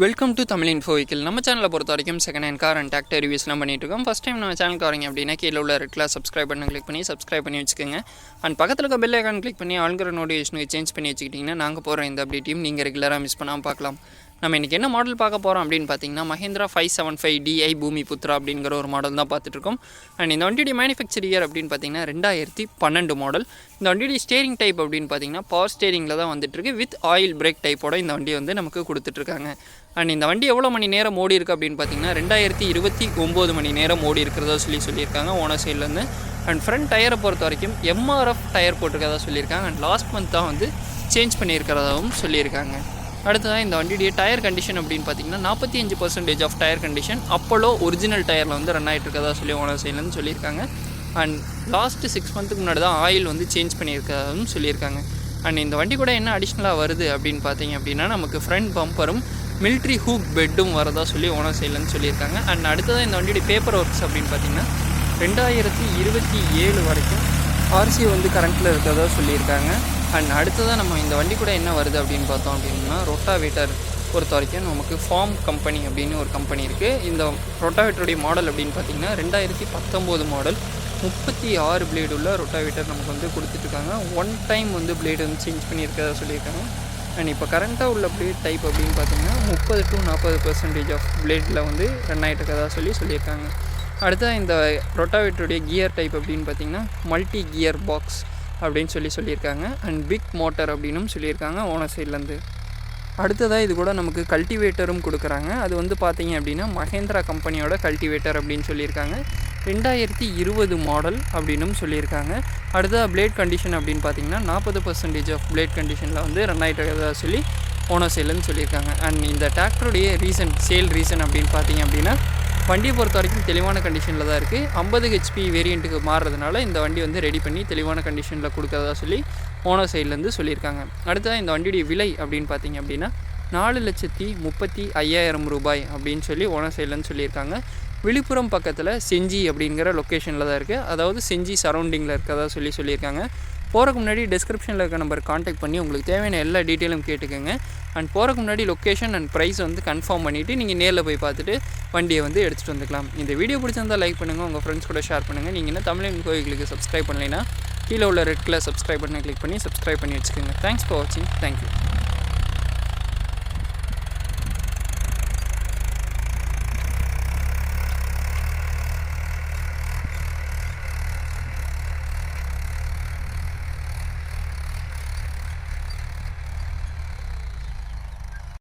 Welcome to Tamil info vehicle. நம்ம சேனலை பொறுத்த வரைக்கும் second hand car and tractor ரிவ்யூஸ்லாம் பண்ணிட்டு இருக்கோம். ஃபஸ்ட் டைம் நம்ம சேனலுக்கு வரீங்க அப்படின்னா கீழே உள்ள ரெட் கலர் சப்ஸ்கிரைப் பண்ணி கிளிக் பண்ணி சப்ஸ்கிரைப் பண்ணி வச்சுக்கோங்க. அண்ட் பக்கத்தில் இருக்க பெல் ஐக்கான் கிளிக் பண்ணி ஆளுங்கிற நோட்டிஃபிகேஷனுக்கு சேஞ்ச் பண்ணி வச்சுக்கிட்டிங்கன்னா நாங்கள் போகிற இந்த அப்டேட்டையும் நீங்கள் ரெகுலராக மிஸ் பண்ணாமல் பார்க்கலாம். நம்ம இன்றைக்கி என்ன மாடல் பார்க்க போகிறோம் அப்படின்னு பார்த்தீங்கன்னா Mahindra 575di Bhoomiputra அப்படிங்கிற ஒரு மாடல் தான் பார்த்துட்ருக்கோம். அண்ட் இந்த வண்டியுடைய மேனுஃபேக்சர் இயர் அப்படின்னு பார்த்தீங்கன்னா 2012 மாடல். இந்த வண்டியுடைய ஸ்டேரிங் டைப் அப்படின்னு பார்த்தீங்கன்னா பவர் ஸ்டேரிங்கில் தான் வந்துட்டுருக்கு. வித் ஆயில் பிரேக் டைப்போட இந்த வண்டி வந்து நமக்கு கொடுத்துட்ருக்காங்க. அண்ட் இந்த வண்டி எவ்வளோ மணி நேரம் ஓடி இருக்குது அப்படின்னு பார்த்தீங்கன்னா 2029 மணி நேரம் ஓடி இருக்கிறதா சொல்லியிருக்காங்க ஓனர் சைட்லேருந்து. அண்ட் ஃப்ரண்ட் டயரை பொறுத்த வரைக்கும் எம்ஆர்எஃப் டயர் போட்டிருக்கதா சொல்லியிருக்காங்க. அண்ட் லாஸ்ட் மந்த் தான் வந்து சேஞ்ச் பண்ணியிருக்கிறதாகவும் சொல்லியிருக்காங்க. அடுத்ததான் இந்த வண்டியுடைய டயர் கண்டிஷன் அப்படின்னு பார்த்தீங்கன்னா 45% off tyre condition Apollo original டயரில் வந்து ரன் ஆகிட்டு இருக்கதா சொல்லி ஓனர் சைட்லேருந்து சொல்லியிருக்காங்க. அண்ட் லாஸ்ட்டு 6 மந்த்துக்கு முன்னாடி தான் ஆயில் வந்து சேஞ்ச் பண்ணியிருக்கிறதாகவும் சொல்லியிருக்காங்க. அண்ட் இந்த வண்டி கூட என்ன அடிஷ்னலாக வருது அப்படின்னு பார்த்தீங்க அப்படின்னா நமக்கு ஃப்ரண்ட் பம்பரும் மிலிட்ரி ஹூக் பெட்டும் வரதா சொல்லி ஓனர் சைட்லேருந்து சொல்லியிருக்காங்க. அண்ட் அடுத்ததான் இந்த வண்டியுடைய பேப்பர் ஒர்க்ஸ் அப்படின்னு பார்த்தீங்கன்னா 2027 வரைக்கும் ஆர்சி வந்து கரண்ட்டில் இருக்கிறதா சொல்லியிருக்காங்க. அண்ட் அடுத்ததாக நம்ம இந்த வண்டி கூட என்ன வருது அப்படின்னு பார்த்தோம் அப்படின்னா ரொட்டாவேட்டர் பொறுத்த வரைக்கும் நமக்கு ஃபார்ம் கம்பெனி அப்படின்னு ஒரு கம்பெனி இருக்குது. இந்த ரொட்டாவேட்டருடைய மாடல் அப்படின்னு பார்த்திங்கன்னா 2019 மாடல் 36 பிளேடு உள்ள ரொட்டாவேட்டர் நமக்கு வந்து கொடுத்துட்ருக்காங்க. ஒன் டைம் வந்து பிளேடு வந்து சேஞ்ச் பண்ணியிருக்கிறதா சொல்லியிருக்காங்க. அண்ட் இப்போ கரண்ட்டாக உள்ள பிளேட் டைப் அப்படின்னு பார்த்திங்கன்னா 30 to 40% ஆஃப் பிளேடில் வந்து ரன் ஆகிட்டு இருக்கிறதா சொல்லியிருக்காங்க. அடுத்தது இந்த ரொட்டாவேட்டருடைய கியர் டைப் அப்படின்னு பார்த்திங்கன்னா மல்டி கியர் பாக்ஸ் அப்படின்னு சொல்லியிருக்காங்க. அண்ட் பிக் மோட்டர் அப்படின்னும் சொல்லியிருக்காங்க ஓனர் சைட்லேருந்து. அடுத்ததாக இது கூட நமக்கு கல்டிவேட்டரும் கொடுக்குறாங்க. அது வந்து பார்த்திங்க அப்படின்னா மஹேந்திரா கம்பெனியோட கல்டிவேட்டர் அப்படின்னு சொல்லியிருக்காங்க. 2020 மாடல் அப்படின்னும் சொல்லியிருக்காங்க. அடுத்ததாக பிளேட் கண்டிஷன் அப்படின்னு பார்த்திங்கன்னா 40% ஆஃப் பிளேட் கண்டிஷனில் வந்து ரன் ஆகிட்டு இருக்கிறதா சொல்லி ஓனர் சைட்லேருந்து சொல்லியிருக்காங்க. அண்ட் இந்த டிராக்டருடைய சேல் ரீசன் அப்படின்னு பார்த்திங்க அப்படின்னா வண்டியை பொறுத்த வரைக்கும் தெளிவான கண்டிஷனில் தான் இருக்குது. 50 HP வேரியண்ட்டுக்கு மாறுறதுனால இந்த வண்டி வந்து ரெடி பண்ணி தெளிவான கண்டிஷனில் கொடுக்கறதா சொல்லி ஓனர் சைட்லேருந்து சொல்லியிருக்காங்க. அடுத்ததாக இந்த வண்டியுடைய விலை அப்படின்னு பார்த்திங்க அப்படின்னா 4,35,000 ரூபாய் அப்படின்னு சொல்லி ஓனர் சைட்லேருந்து சொல்லியிருக்காங்க. விழுப்புரம் பக்கத்தில் செஞ்சி அப்படிங்கிற லொக்கேஷனில் தான் இருக்குது. அதாவது செஞ்சி சரௌண்டிங்கில் இருக்கிறதா சொல்லியிருக்காங்க. போகிறக்கு முன்னாடி டிஸ்கிரிப்ஷனில் இருக்க நம்பர் காண்டாக்ட் பண்ணி உங்களுக்கு தேவையான எல்லா டீட்டெயிலும் கேட்டுக்கோங்க. அண்ட் போகிறக்கு முன்னாடி லொக்கேஷன் அண்ட் ப்ரைஸ் வந்து கன்ஃபார்ம் பண்ணிவிட்டு நீங்கள் நேரில் போய் பார்த்துட்டு வண்டியை வந்து எடுத்துகிட்டு வந்துக்கலாம். இந்த வீடியோ பிடிச்சிருந்தால் லைக் பண்ணுங்கள், உங்கள் ஃப்ரெண்ட்ஸ் கூட ஷேர் பண்ணுங்கள். நீங்கள் என்ன தமிழ் கோயிலுக்கு சப்ஸ்கிரைப் பண்ணலைன்னா கீழே உள்ள ரெட் கலர் சப்ஸ்கிரைப் பண்ணி கிளிக் பண்ணி சப்ஸ்கிரைப் பண்ணி வச்சுக்கோங்க. தேங்க்ஸ் ஃபார் வாட்சிங். தேங்க்யூ.